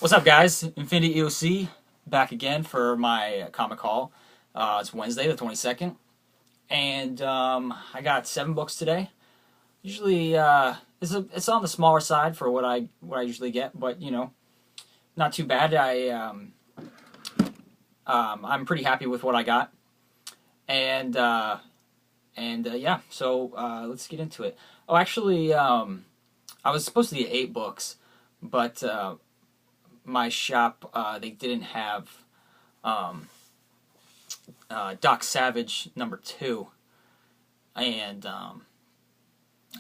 What's up, guys? Infinity EOC back again for my comic haul. It's Wednesday, the 22nd, and I got 7 books today. Usually, it's on the smaller side for what I usually get, but not too bad. I'm pretty happy with what I got, and yeah. So let's get into it. Oh, actually, I was supposed to get 8 books, but my shop, they didn't have Doc Savage #2, and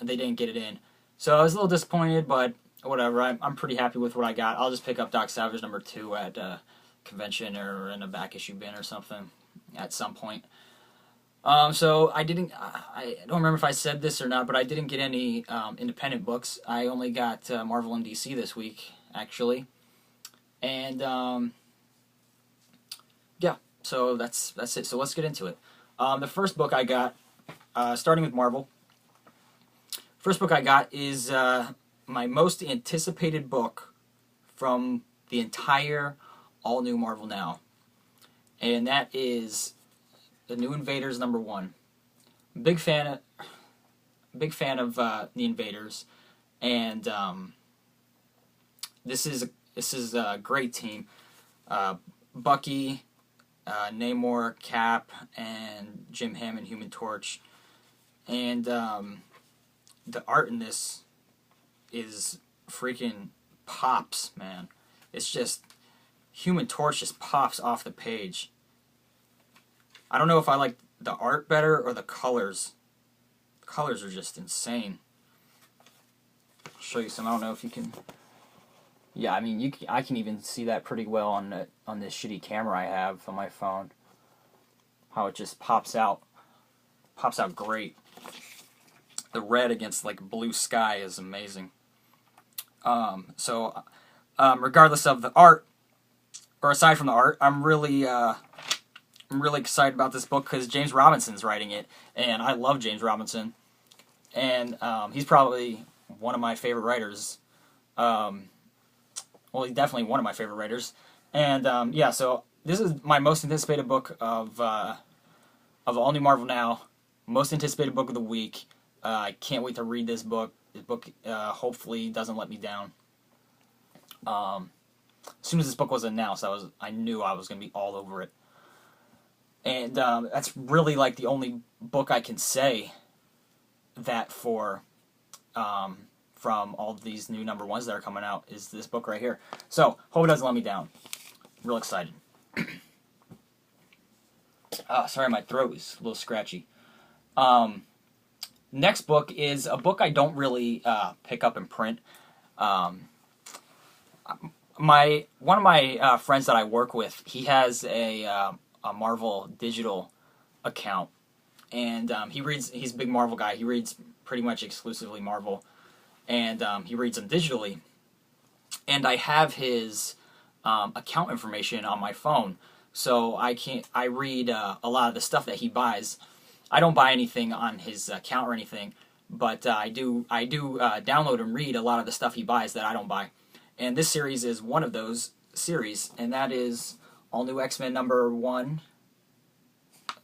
they didn't get it in. So I was a little disappointed, but whatever. I'm pretty happy with what I got. I'll just pick up Doc Savage #2 at a convention or in a back issue bin or something at some point. So I don't remember if I said this or not, but I didn't get any independent books. I only got Marvel and DC this week, actually. And yeah, so that's it. So let's get into it. The first book I got, starting with Marvel. First book I got is my most anticipated book from the entire all-new Marvel Now, and that is The New Invaders #1. Big fan of the Invaders, and this is a great team. Bucky, Namor, Cap, and Jim Hammond, Human Torch. And the art in this is freaking pops, man. It's just, Human Torch just pops off the page. I don't know if I like the art better or the colors. The colors are just insane. I'll show you some. I don't know if you can... Yeah, I mean, I can even see that pretty well on this shitty camera I have on my phone. How it just pops out great. The red against like blue sky is amazing. Regardless of the art, or aside from the art, I'm really excited about this book because James Robinson's writing it, and I love James Robinson, and he's probably one of my favorite writers. Well, he's definitely one of my favorite writers, and yeah. So this is my most anticipated book of all new Marvel Now. Most anticipated book of the week. I can't wait to read this book. This book hopefully doesn't let me down. As soon as this book was announced, I knew I was going to be all over it, and that's really like the only book I can say that for. From all of these new #1s that are coming out is this book right here. So, hope it doesn't let me down. Real excited. Sorry, my throat is a little scratchy. Next book is a book I don't really pick up in print. One of my friends that I work with, he has a Marvel digital account, and he's a big Marvel guy. He reads pretty much exclusively Marvel. And he reads them digitally, and I have his account information on my phone, so I read a lot of the stuff that he buys. I don't buy anything on his account or anything, but I do download and read a lot of the stuff he buys that I don't buy. And this series is one of those series, and that is All New X-Men #1,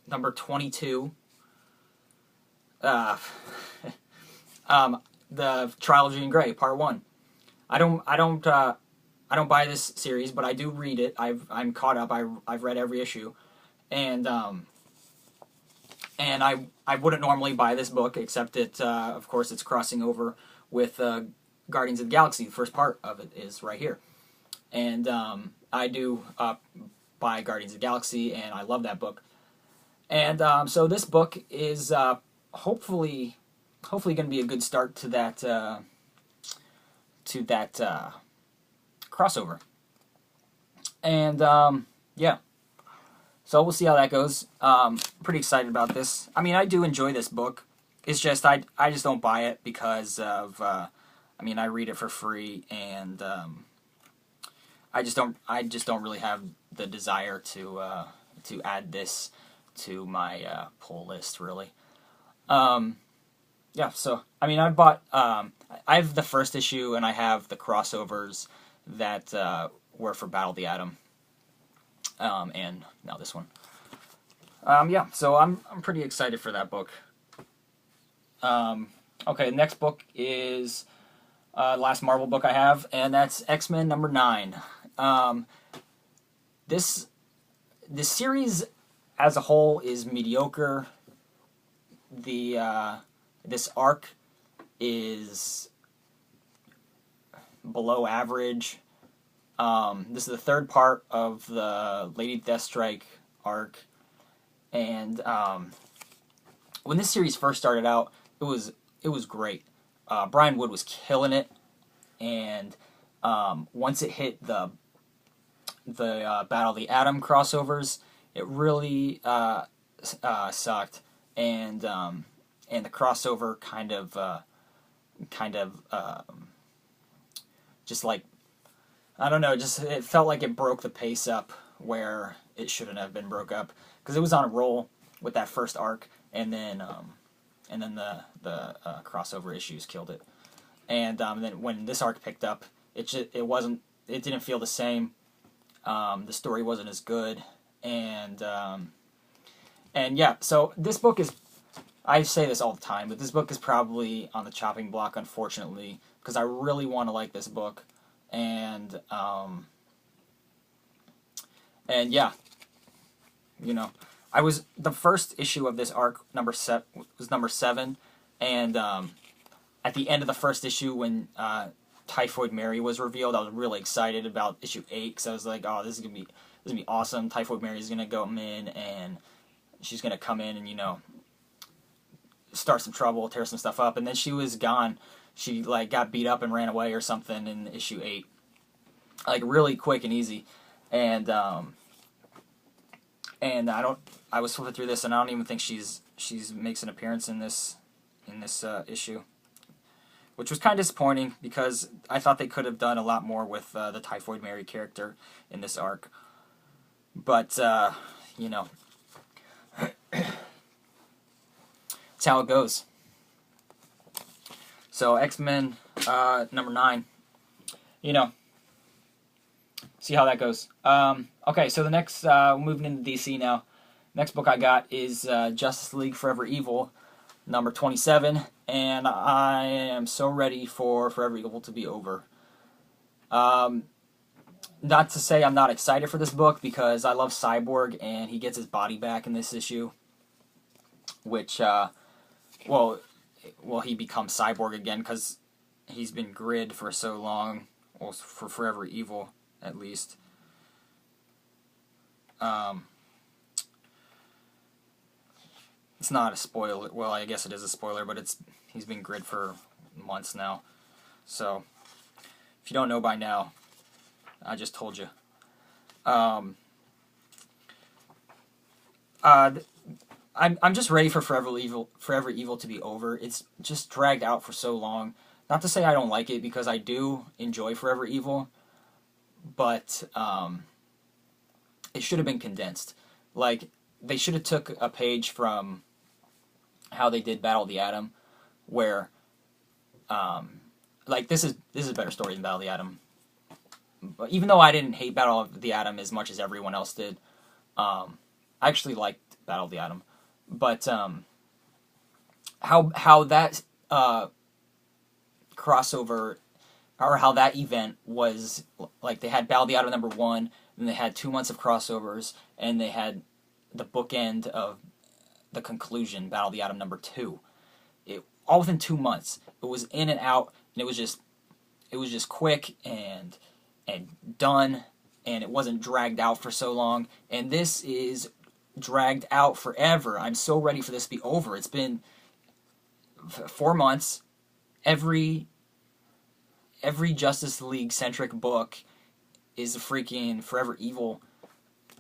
#22. The Trial of Jean Grey, Part 1. I don't buy this series, but I do read it. I'm caught up. I've read every issue, and I wouldn't normally buy this book, except that of course it's crossing over with Guardians of the Galaxy. The first part of it is right here, and I do buy Guardians of the Galaxy, and I love that book. And so this book is hopefully going to be a good start to that crossover. And yeah, so we'll see how that goes. Pretty excited about this. I mean, I do enjoy this book. It's just I just don't buy it because of I read it for free, and I just don't really have the desire to add this to my pull list, really. Yeah, so, I mean, I have the first issue, and I have the crossovers that were for Battle of the Atom, and now this one. Yeah, so I'm pretty excited for that book. Okay, next book is last Marvel book I have, and that's X-Men number 9. This series as a whole is mediocre. This arc is below average. This is the third part of the Lady Deathstrike arc, and when this series first started out, it was great. Brian Wood was killing it, and once it hit the Battle of the Atom crossovers, it really sucked, and the crossover kind of just like, I don't know, just it felt like it broke the pace up where it shouldn't have been broke up, because it was on a roll with that first arc, and then the crossover issues killed it, and then when this arc picked up, it didn't feel the same. The story wasn't as good, and yeah, so this book is, I say this all the time, but this book is probably on the chopping block, unfortunately, because I really want to like this book, and yeah, the first issue of this arc was number 7, and at the end of the first issue, when Typhoid Mary was revealed, I was really excited about issue 8, because I was like, oh, this is gonna be awesome. Typhoid Mary's gonna go in, and she's gonna come in and start some trouble, tear some stuff up, and then she was gone. She got beat up and ran away or something in issue 8, really quick and easy, and I was flipping through this, and I don't even think she's makes an appearance in this issue, which was kind of disappointing, because I thought they could have done a lot more with the Typhoid Mary character in this arc. But that's how it goes. So X-Men number 9, see how that goes. Okay, so the next, moving into DC now. Next book I got is Justice League Forever Evil, number 27, and I am so ready for Forever Evil to be over. Not to say I'm not excited for this book, because I love Cyborg, and he gets his body back in this issue, which, he becomes Cyborg again, because he's been Grid for so long, well, for Forever Evil, at least. It's not a spoiler. Well, I guess it is a spoiler, but he's been Grid for months now. So, if you don't know by now, I just told you. I'm just ready for Forever Evil to be over. It's just dragged out for so long. Not to say I don't like it, because I do enjoy Forever Evil, but it should have been condensed. They should have took a page from how they did Battle of the Atom, where this is a better story than Battle of the Atom. But even though I didn't hate Battle of the Atom as much as everyone else did, I actually liked Battle of the Atom. But how that crossover, or how that event was, they had Battle of the Atom number 1, then they had 2 months of crossovers, and they had the bookend of the conclusion, Battle of the Atom number 2. All within 2 months. It was in and out, and it was just quick and done, and it wasn't dragged out for so long. And this is dragged out forever. I'm so ready for this to be over. It's been 4 months. Every Justice League centric book is a freaking Forever Evil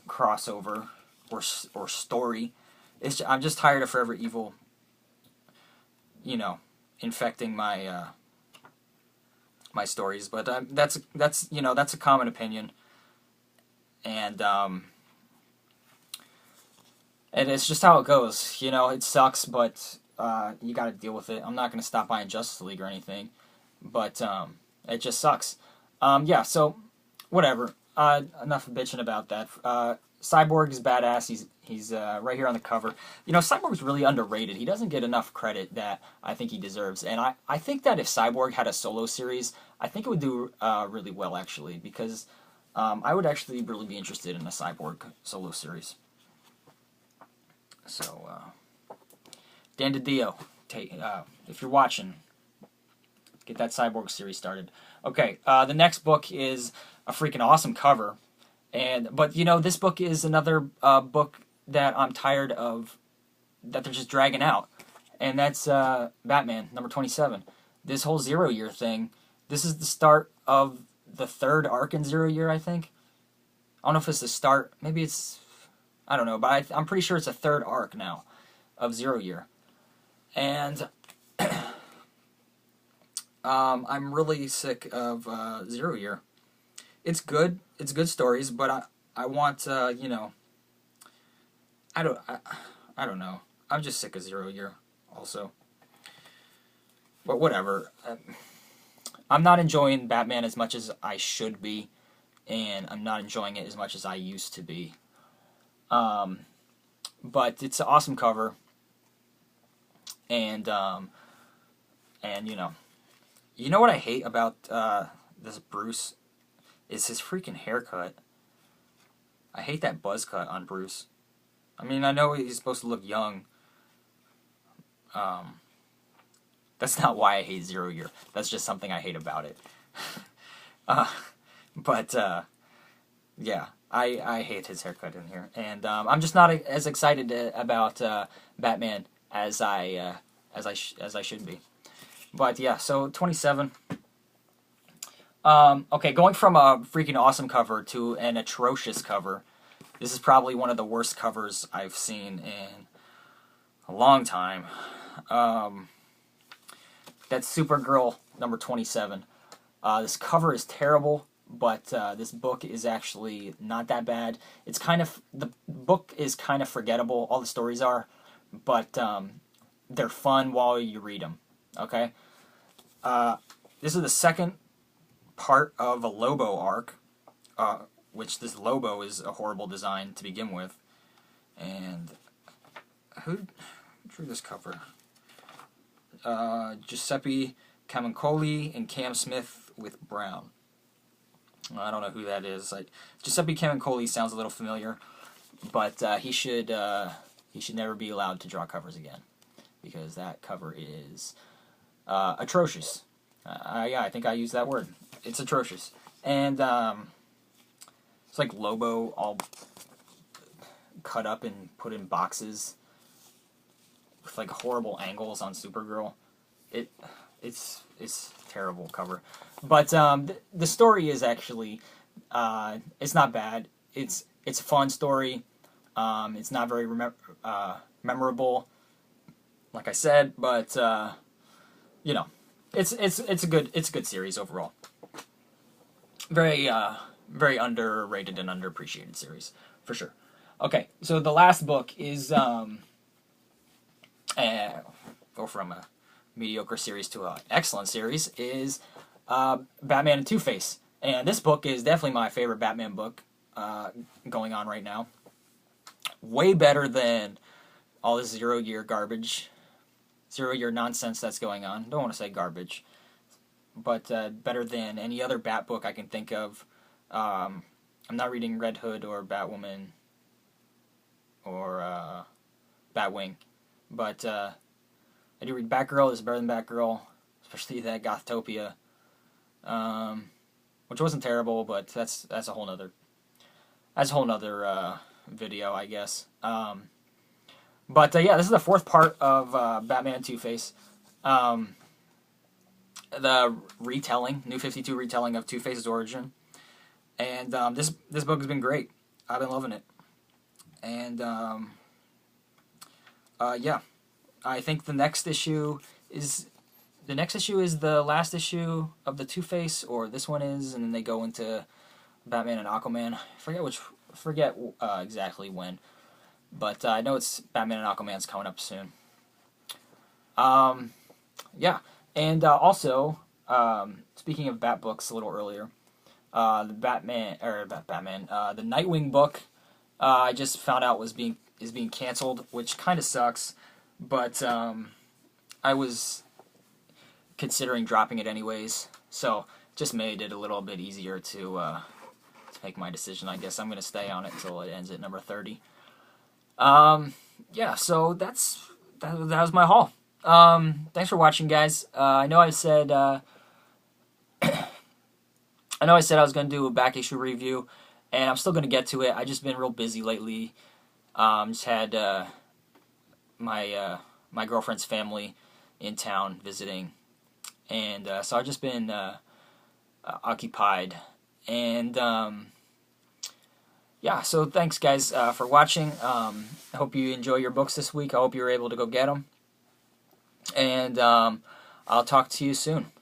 crossover or story. I'm just tired of Forever Evil, infecting my my stories. But that's a common opinion, and it's just how it goes. It sucks, but you got to deal with it. I'm not going to stop buying Justice League or anything, but it just sucks. Yeah, so whatever. enough bitching about that. Cyborg is badass. He's right here on the cover. You know, Cyborg's really underrated. He doesn't get enough credit that I think he deserves. And I think that if Cyborg had a solo series, I think it would do really well, actually, because I would actually really be interested in a Cyborg solo series. So, Dan DiDio, if you're watching, get that Cyborg series started. Okay, the next book is a freaking awesome cover. But you know, this book is another book that I'm tired of, that they're just dragging out, and that's Batman number 27. This whole Zero Year thing. This is the start of the third arc in Zero Year, I think. I don't know if it's the start. Maybe it's, I don't know, but I'm pretty sure it's a third arc now of Zero Year, and I'm really sick of Zero Year. It's good. It's good stories, but I want you know, I don't know. I'm just sick of Zero Year also. But whatever. I'm not enjoying Batman as much as I should be, and I'm not enjoying it as much as I used to be. But it's an awesome cover, and you know what I hate about this Bruce is his freaking haircut. I hate that buzz cut on Bruce. I mean, I know he's supposed to look young. That's not why I hate Zero Year. That's just something I hate about it. Yeah, I hate his haircut in here, and I'm just not as excited about Batman as I should be. But yeah, so 27. Okay, going from a freaking awesome cover to an atrocious cover. This is probably one of the worst covers I've seen in a long time. That's Supergirl number 27. This cover is terrible, but this book is actually not that bad. The book is kind of forgettable. All the stories are, but they're fun while you read them. Okay. This is the second part of a Lobo arc, which this Lobo is a horrible design to begin with. And who drew this cover? Giuseppe Camuncoli and Cam Smith with Brown. I don't know who that is. Giuseppe Camuncoli sounds a little familiar, but he should never be allowed to draw covers again, because that cover is atrocious. Yeah, I think I used that word. It's atrocious. And it's like Lobo all cut up and put in boxes with like horrible angles on Supergirl. It's terrible cover. But the story is actually it's not bad. It's a fun story. It's not very memorable, like I said, but you know, it's a good series overall. Very underrated and underappreciated series for sure. Okay, so the last book is go from a mediocre series to an excellent series is Batman and Two-Face, and this book is definitely my favorite Batman book going on right now. Way better than all this Zero-Year garbage, Zero-Year nonsense that's going on. Don't want to say garbage, but better than any other Bat book I can think of. I'm not reading Red Hood or Batwoman or Batwing, but I do read Batgirl. This is better than Batgirl, especially that Gothtopia, which wasn't terrible, but that's a whole nother video, I guess. But yeah, this is the fourth part of Batman and Two-Face. The retelling, New 52 retelling of Two-Face's origin, and this book has been great. I've been loving it, and yeah, I think the next issue is the last issue of the Two-Face, or this one is, and then they go into Batman and Aquaman. I forget exactly when, but I know it's Batman and Aquaman's coming up soon. Yeah, and also speaking of Bat books, a little earlier, The the Nightwing book. I just found out is being canceled, which kind of sucks. But I was considering dropping it anyways, so just made it a little bit easier to make my decision. I guess I'm gonna stay on it until it ends at number 30. Yeah, so that was my haul. Thanks for watching, guys. I know I said I was gonna do a back issue review, and I'm still gonna get to it. I just been real busy lately. Just had my girlfriend's family in town visiting, and so I've just been occupied. And yeah, so thanks, guys, for watching. I hope you enjoy your books this week. I hope you were able to go get them, and I'll talk to you soon.